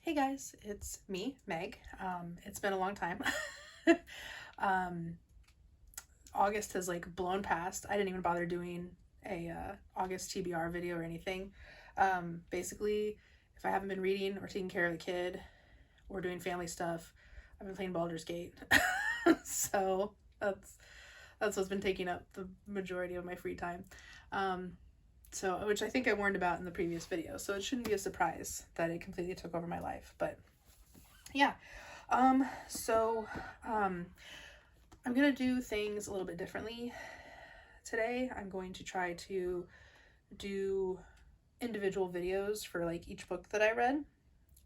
Hey guys, it's me, Meg. It's been a long time. um, August has blown past. I didn't even bother doing a August TBR video or anything. Basically, if I haven't been reading or taking care of the kid or doing family stuff, I've been playing Baldur's Gate. So that's what's been taking up the majority of my free time. Which I think I warned about in the previous video, so it shouldn't be a surprise that it completely took over my life. But yeah, I'm gonna do things a little bit differently today. I'm going to try to do individual videos for each book that I read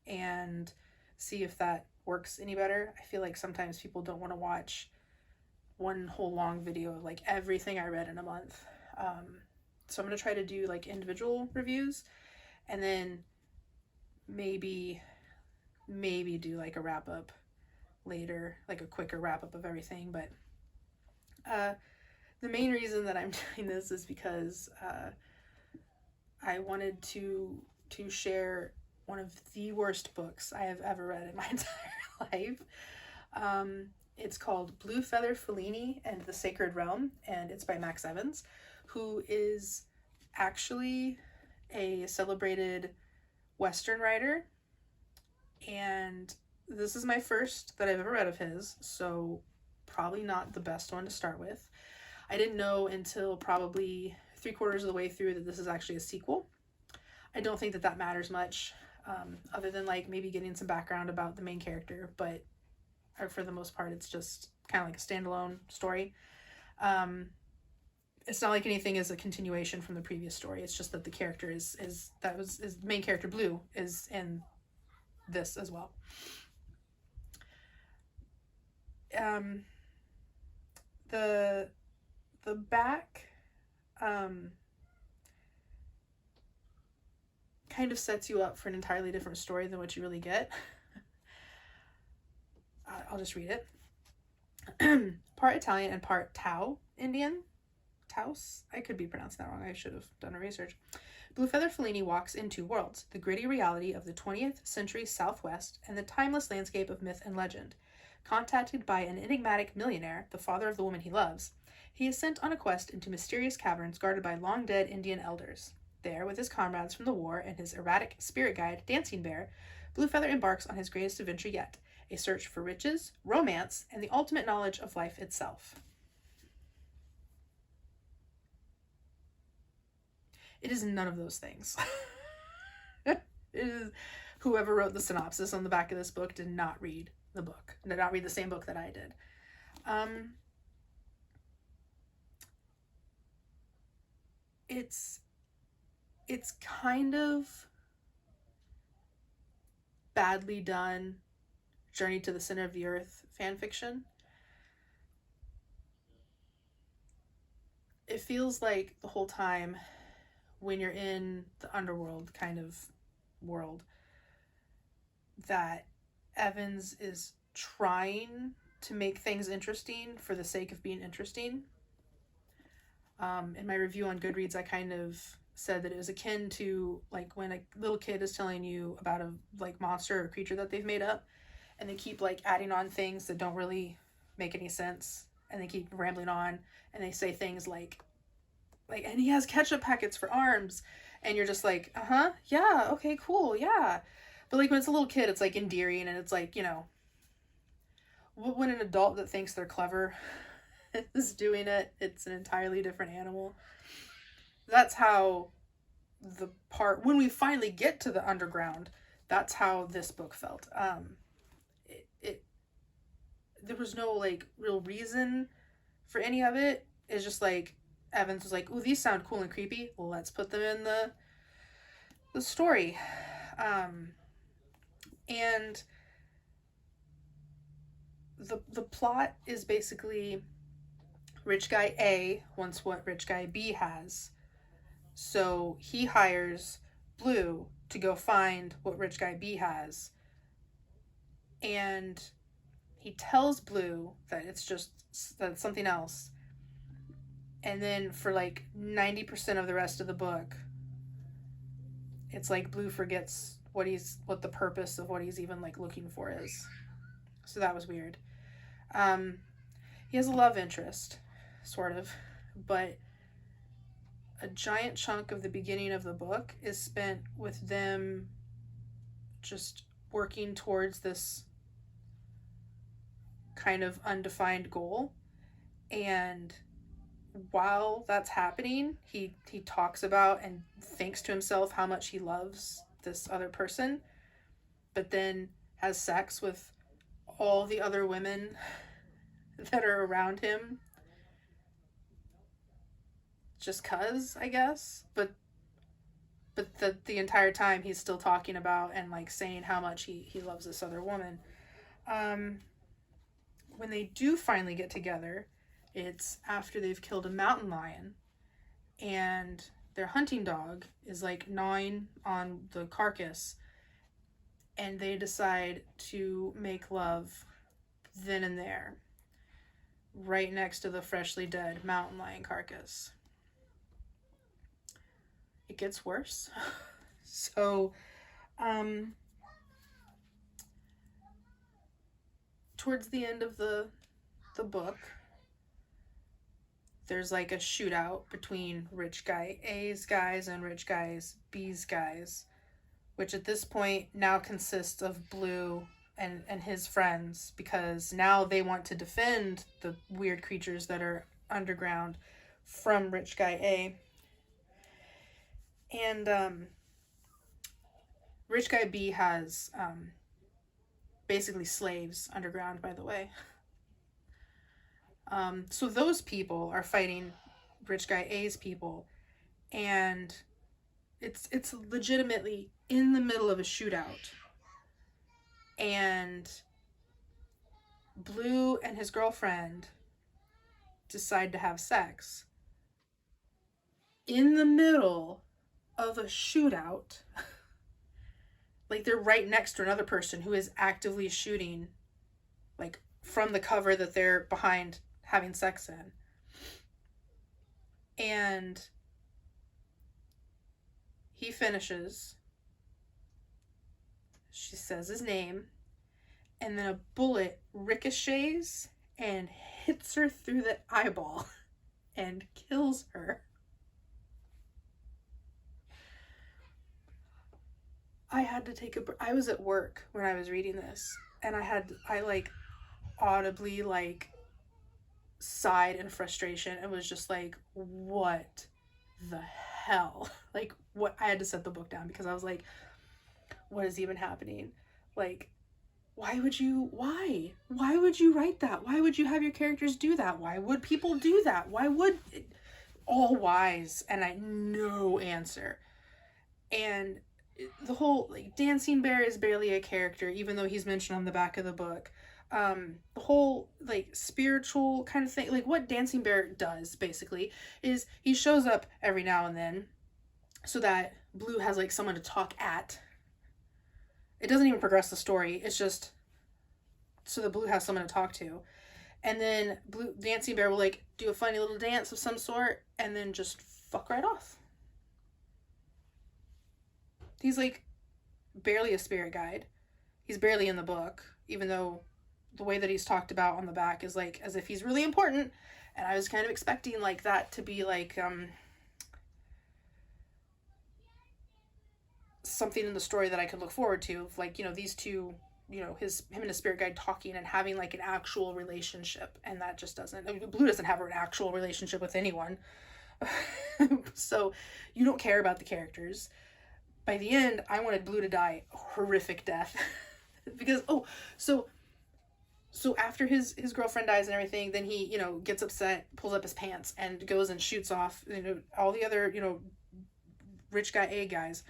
and see if that works any better. I feel like sometimes people don't want to watch one whole long video of everything I read in a month. So I'm going to try to do individual reviews and then maybe do a wrap up later, a quicker wrap up of everything. But the main reason that I'm doing this is because I wanted to share one of the worst books I have ever read in my entire life. It's called Bluefeather Fellini and the Sacred Realm, and it's by Max Evans, who is actually a celebrated Western writer. And this is my first that I've ever read of his, so probably not the best one to start with. I didn't know until probably 3/4 of the way through that this is actually a sequel. I don't think that matters much, other than maybe getting some background about the main character, but for the most part it's just kind of like a standalone story. It's not like anything is a continuation from the previous story. It's just that the character is main character Blue is in this as well. The back kind of sets you up for an entirely different story than what you really get. I'll just read it. Part Italian and part Tao Indian. Taos? I could be pronouncing that wrong. I should have done a research. Bluefeather Fellini walks in two worlds, the gritty reality of the 20th century Southwest and the timeless landscape of myth and legend. Contacted by an enigmatic millionaire, the father of the woman he loves, he is sent on a quest into mysterious caverns guarded by long-dead Indian elders. There, with his comrades from the war and his erratic spirit guide, Dancing Bear, Bluefeather embarks on his greatest adventure yet, a search for riches, romance, and the ultimate knowledge of life itself. It is none of those things. It is, whoever wrote the synopsis on the back of this book did not read the book. Did not read the same book that I did. It's kind of badly done Journey to the Center of the Earth fan fiction. It feels like the whole time when you're in the underworld kind of world that Evans is trying to make things interesting for the sake of being interesting. In my review on Goodreads, I kind of said that it was akin to when a little kid is telling you about a monster or creature that they've made up, and they keep adding on things that don't really make any sense, and they keep rambling on, and they say things and he has ketchup packets for arms, and you're just yeah, okay, cool, yeah. But when it's a little kid, it's endearing, and it's when an adult that thinks they're clever is doing it, it's an entirely different animal. That's how the part when we finally get to the underground, that's how this book felt. There was no real reason for any of it. It's just Evans was ooh, these sound cool and creepy. Well, let's put them in the story. And the plot is basically rich guy A wants what rich guy B has. So he hires Blue to go find what rich guy B has. And he tells Blue that that's something else. And then for 90% of the rest of the book, it's Blue forgets what the purpose of what he's even like looking for is. So that was weird. He has a love interest, sort of, but a giant chunk of the beginning of the book is spent with them just working towards this kind of undefined goal. And while that's happening, he talks about and thinks to himself how much he loves this other person, but then has sex with all the other women that are around him just 'cause, I guess. But the entire time he's still talking about and like saying how much he loves this other woman. When they do finally get together, it's after they've killed a mountain lion, and their hunting dog is like gnawing on the carcass, and they decide to make love then and there, right next to the freshly dead mountain lion carcass. It gets worse. So, towards the end of the book, there's like a shootout between rich guy A's guys and rich guy B's guys, which at this point now consists of Blue and his friends, because now they want to defend the weird creatures that are underground from rich guy A. And rich guy B has basically slaves underground, by the way. So those people are fighting rich guy A's people, and it's legitimately in the middle of a shootout, and Blue and his girlfriend decide to have sex in the middle of a shootout. Like, they're right next to another person who is actively shooting, like, from the cover that they're behind having sex in. And he finishes. She says his name, and then a bullet ricochets and hits her through the eyeball and kills her. I had to take I was at work when I was reading this, and I like audibly like sighed in frustration and was just like, what the hell? Like, what? I had to set the book down because I was like, what is even happening? Like, why would you write that? Why would you have your characters do that? Why would people do that? Why would all whys? And I no answer. And the whole, like, Dancing Bear is barely a character, even though he's mentioned on the back of the book. The whole, like, spiritual kind of thing, like, what Dancing Bear does, basically, is he shows up every now and then so that Blue has, like, someone to talk at. It doesn't even progress the story, it's just so that Blue has someone to talk to. And then Dancing Bear will, like, do a funny little dance of some sort, and then just fuck right off. He's, like, barely a spirit guide. He's barely in the book, even though the way that he's talked about on the back is, like, as if he's really important. And I was kind of expecting, like, that to be, like, something in the story that I could look forward to. Like, you know, these two, you know, him and his spirit guide talking and having, like, an actual relationship. And that just doesn't. I mean, Blue doesn't have an actual relationship with anyone. So you don't care about the characters. By the end, I wanted Blue to die a horrific death. Because, so after his girlfriend dies and everything, then he, you know, gets upset, pulls up his pants, and goes and shoots off, you know, all the other, you know, rich guy A guys.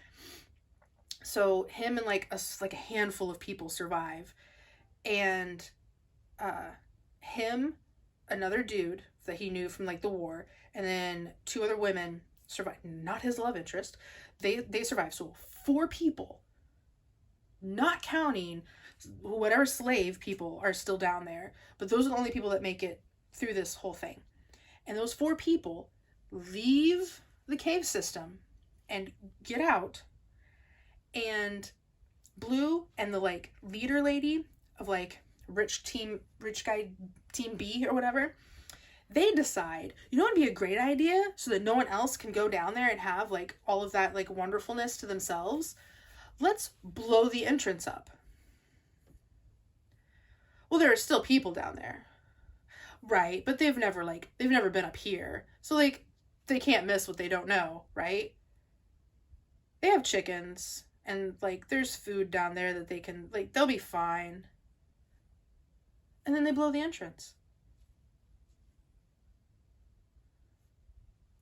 So him and, like, a handful of people survive. And him, another dude that he knew from, like, the war, and then 2 other women survive. Not his love interest. They survive. So 4 people, not counting whatever slave people are still down there, but those are the only people that make it through this whole thing. And those 4 people leave the cave system and get out, and Blue and the like leader lady of like rich guy team B or whatever, they decide, you know what would be a great idea so that no one else can go down there and have like all of that like wonderfulness to themselves? Let's blow the entrance up. Well, there are still people down there. Right, but they've never been up here. So like they can't miss what they don't know, right? They have chickens and like there's food down there that they can like they'll be fine. And then they blow the entrance.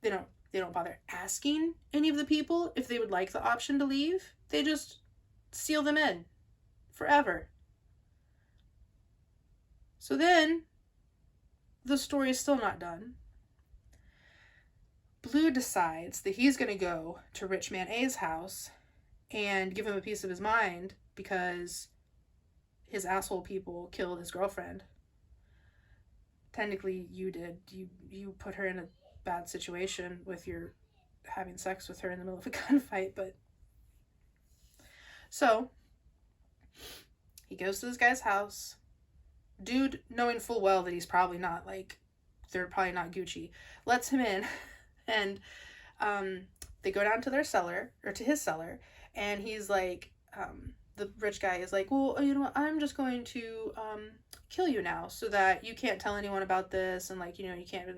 They don't bother asking any of the people if they would like the option to leave. They just seal them in forever. So then the story is still not done. Blue decides that he's going to go to Rich Man A's house and give him a piece of his mind because his asshole people killed his girlfriend. Technically, you did. You put her in a bad situation with your having sex with her in the middle of a gunfight, but... So, he goes to this guy's house. Dude, knowing full well that he's probably not, like, they're probably not Gucci, lets him in, and they go down to their cellar, or to his cellar, and he's like, the rich guy is like, well, you know what, I'm just going to kill you now, so that you can't tell anyone about this, and, like, you know, you can't...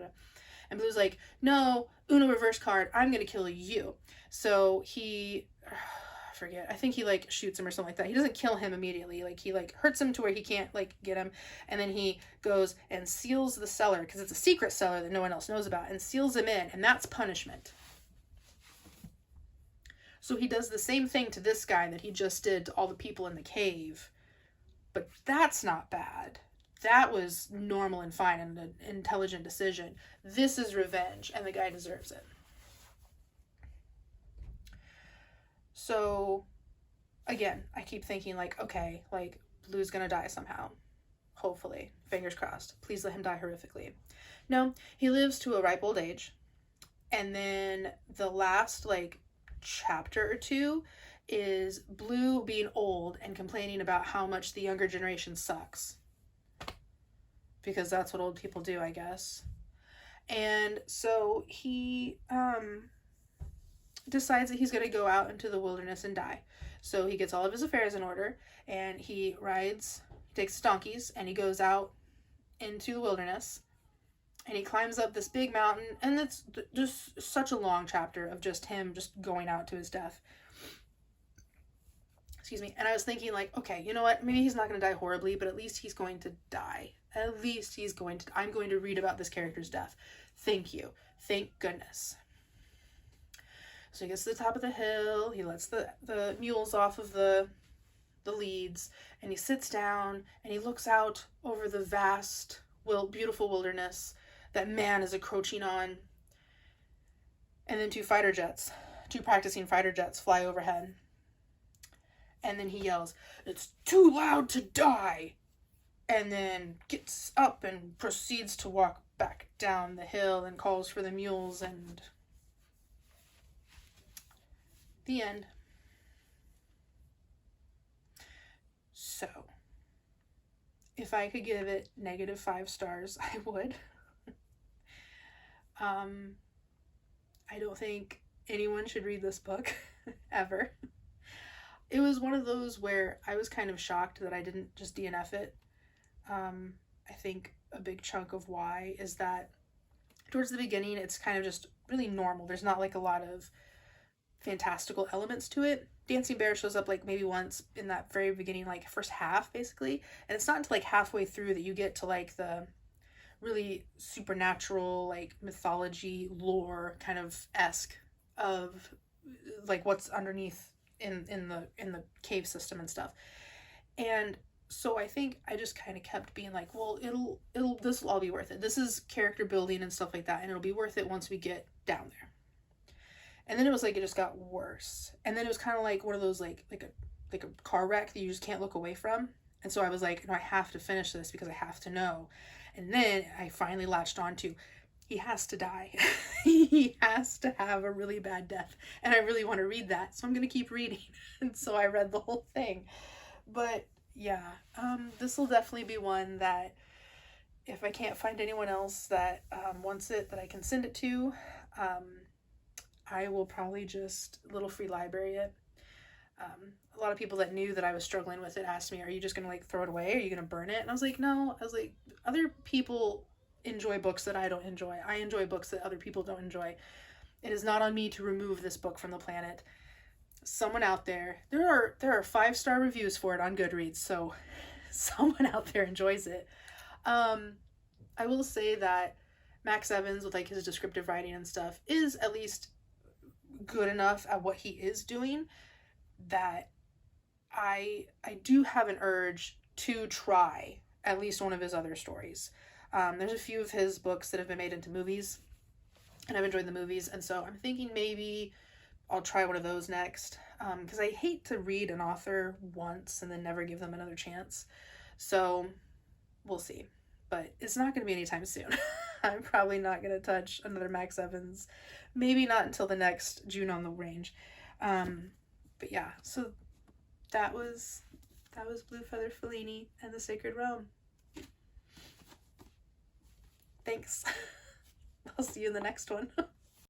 And Blue's like, no, Uno reverse card, I'm gonna kill you. So he... forget. I think he like shoots him or something like that. He doesn't kill him immediately. Like he like hurts him to where he can't like get him. And then he goes and seals the cellar because it's a secret cellar that no one else knows about and seals him in. And that's punishment. So he does the same thing to this guy that he just did to all the people in the cave. But that's not bad. That was normal and fine and an intelligent decision. This is revenge and the guy deserves it. So, again, I keep thinking, like, okay, like, Blue's gonna die somehow. Hopefully. Fingers crossed. Please let him die horrifically. No, he lives to a ripe old age. And then the last, like, chapter or two is Blue being old and complaining about how much the younger generation sucks. Because that's what old people do, I guess. And so he, decides that he's going to go out into the wilderness and die. So he gets all of his affairs in order and he takes his donkeys and he goes out into the wilderness and he climbs up this big mountain, and it's just such a long chapter of just him just going out to his death. Excuse me. And I was thinking like, okay, you know what? Maybe he's not going to die horribly, but at least he's going to die. At least I'm going to read about this character's death. Thank you. Thank goodness. So he gets to the top of the hill, he lets the mules off of the leads, and he sits down, and he looks out over the vast, beautiful wilderness that man is encroaching on. And then two practicing fighter jets fly overhead. And then he yells, "It's too loud to die!" And then gets up and proceeds to walk back down the hill and calls for the mules, and... the end. So, if I could give it -5 stars, I would. I don't think anyone should read this book, ever. It was one of those where I was kind of shocked that I didn't just DNF it. I think a big chunk of why is that towards the beginning, it's kind of just really normal. There's not like a lot of fantastical elements to it. Dancing Bear shows up like maybe once in that very beginning, like first half basically, and it's not until like halfway through that you get to like the really supernatural like mythology lore kind of esque of like what's underneath in the cave system and stuff. And so I think I just kind of kept being like, well, this will all be worth it. This is character building and stuff like that, and it'll be worth it once we get down there. And then it was like, it just got worse. And then it was kind of like one of those, like a car wreck that you just can't look away from. And so I was like, no, I have to finish this because I have to know. And then I finally latched on to, he has to die. He has to have a really bad death. And I really want to read that, so I'm going to keep reading. And so I read the whole thing. But yeah, this will definitely be one that if I can't find anyone else that wants it, that I can send it to, I will probably just little free library it. A lot of people that knew that I was struggling with it asked me, are you just going to like throw it away? Are you going to burn it? And I was like, no. I was like, other people enjoy books that I don't enjoy. I enjoy books that other people don't enjoy. It is not on me to remove this book from the planet. Someone out there, there are 5-star reviews for it on Goodreads, so someone out there enjoys it. I will say that Max Evans, with like his descriptive writing and stuff, is at least good enough at what he is doing that I do have an urge to try at least one of his other stories. There's a few of his books that have been made into movies, and I've enjoyed the movies, and so I'm thinking maybe I'll try one of those next, because I hate to read an author once and then never give them another chance. So we'll see, but it's not going to be anytime soon. I'm probably not going to touch another Max Evans, maybe not until the next June on the Range. But yeah, so that was Bluefeather Fellini and the Sacred Realm. Thanks. I'll see you in the next one.